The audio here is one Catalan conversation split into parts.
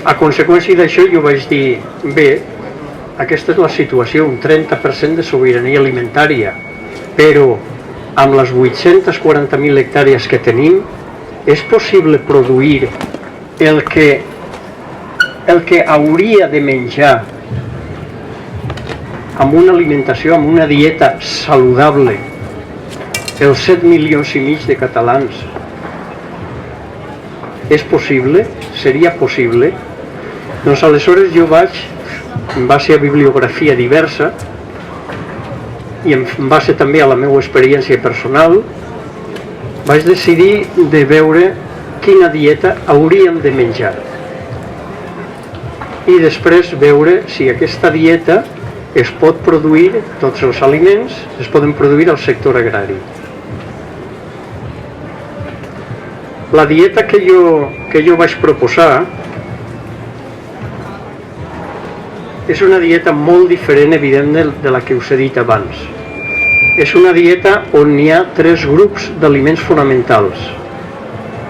A conseqüència d'això jo vaig dir, bé, aquesta és la situació, un 30% de sobirania alimentària, però amb les 840.000 hectàrees que tenim és possible produir el que hauria de menjar amb una alimentació, amb una dieta saludable els 7 milions i mig de catalans. És possible? Seria possible? Doncs aleshores jo vaig, en base a bibliografia diversa i en base també a la meva experiència personal, vaig decidir de veure quina dieta hauríem de menjar i després veure si aquesta dieta es pot produir, tots els aliments es poden produir al sector agrari. La dieta que jo vaig proposar és una dieta molt diferent, evident, de la que us he dit abans. És una dieta on hi ha 3 grups d'aliments fonamentals.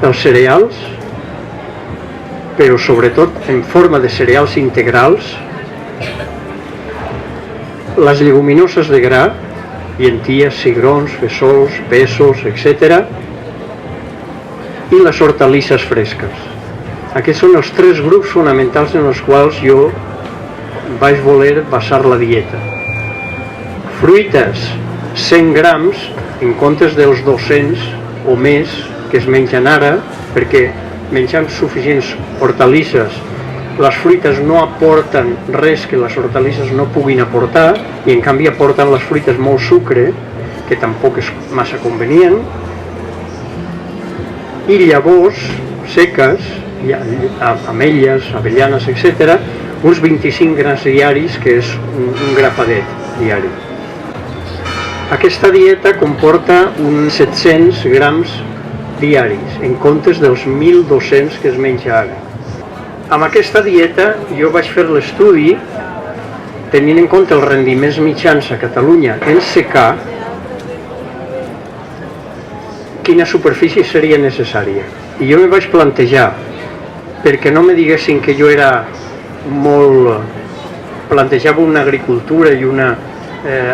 Els cereals, però sobretot en forma de cereals integrals, les lleguminoses de gra, llenties, cigrons, fesols, pèsols, etc., i les hortalisses fresques. Aquests són els 3 grups fonamentals en els quals jo vaig voler basar la dieta. Fruites, 100 grams, en comptes dels 200 o més que es mengen ara, perquè menjant suficients hortalisses, les fruites no aporten res que les hortalisses no puguin aportar, i en canvi aporten les fruites molt sucre, que tampoc és massa convenient, i llavors seques, ametlles, avellanes, etc., uns 25 grams diaris, que és un grapadet diari. Aquesta dieta comporta uns 700 grams diaris, en comptes dels 1.200 que es menja ara. Amb aquesta dieta jo vaig fer l'estudi tenint en compte els rendiments mitjans a Catalunya en secà, quina superfície seria necessària. I jo me vaig plantejar, perquè no me diguessin que jo era plantejava una agricultura i una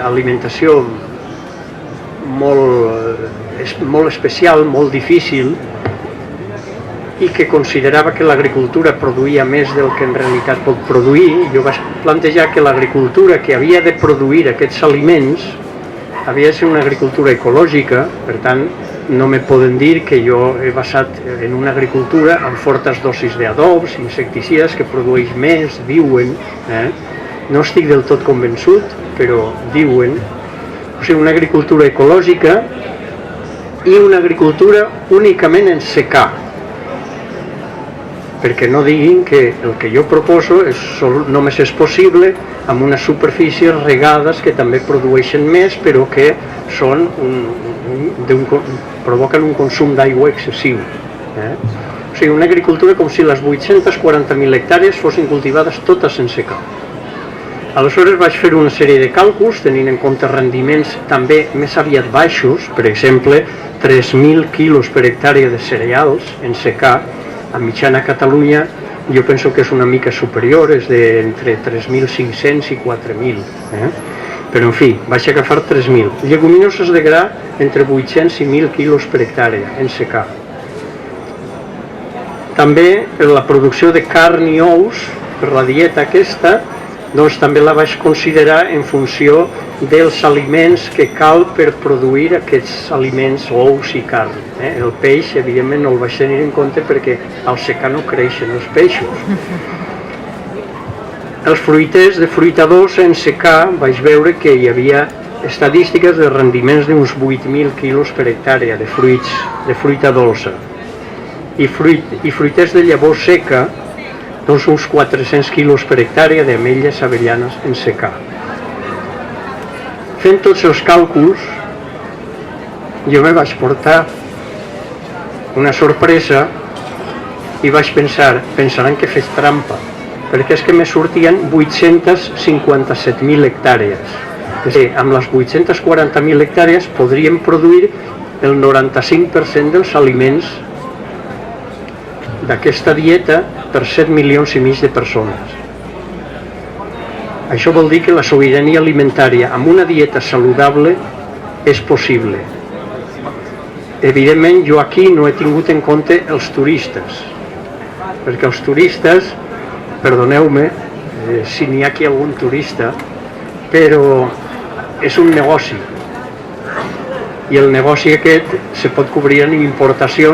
alimentació molt especial, molt difícil, i que considerava que l'agricultura produïa més del que en realitat pot produir. Jo vaig plantejar que l'agricultura que havia de produir aquests aliments havia de ser una agricultura ecològica, per tant, no me poden dir que jo he basat en una agricultura amb fortes dosis d'adobs, insecticides, que produeix més, diuen, no estic del tot convençut, però diuen, o sigui, una agricultura ecològica i una agricultura únicament en secà, perquè no diguin que el que jo proposo només és possible amb unes superfícies regades que també produeixen més, però que són provoquen un consum d'aigua excessiu. O sigui, una agricultura com si les 840.000 hectàrees fossin cultivades totes en secà. Aleshores vaig fer una sèrie de càlculs tenint en compte rendiments també més aviat baixos, per exemple 3.000 quilos per hectàrea de cereals en secà. A mitjana Catalunya jo penso que és una mica superior, és d'entre 3.500 i 4.000. Però en fi, vaig agafar 3.000. Lleguminoses de gra entre 800 i 1.000 quilos per hectàrea en secà. També la producció de carn i ous per la dieta aquesta, doncs també la vaig considerar en funció dels aliments que cal per produir aquests aliments, ous i carn. El peix, evidentment, no el vaig tenir en compte perquè al secà no creixen els peixos. Els fruiters de fruita dolça en secà vaig veure que hi havia estadístiques de rendiments d'uns 8.000 quilos per hectàrea de fruita dolça. I fruiters de llavor seca, doncs uns 400 quilos per hectàrea d'ametlles avellanes en secà. Fent tots els càlculs, jo me vaig portar una sorpresa i vaig pensar, pensaran que he fet trampa, perquè és que me sortien 857.000 hectàrees. És a dir, amb les 840.000 hectàrees podríem produir el 95% dels aliments d'aquesta dieta per 7 milions i mig de persones. Això vol dir que la sobirania alimentària amb una dieta saludable és possible. Evidentment, jo aquí no he tingut en compte els turistes, perquè els turistes, perdoneu-me si n'hi ha aquí algun turista, però és un negoci, i el negoci aquest se pot cobrir en importacions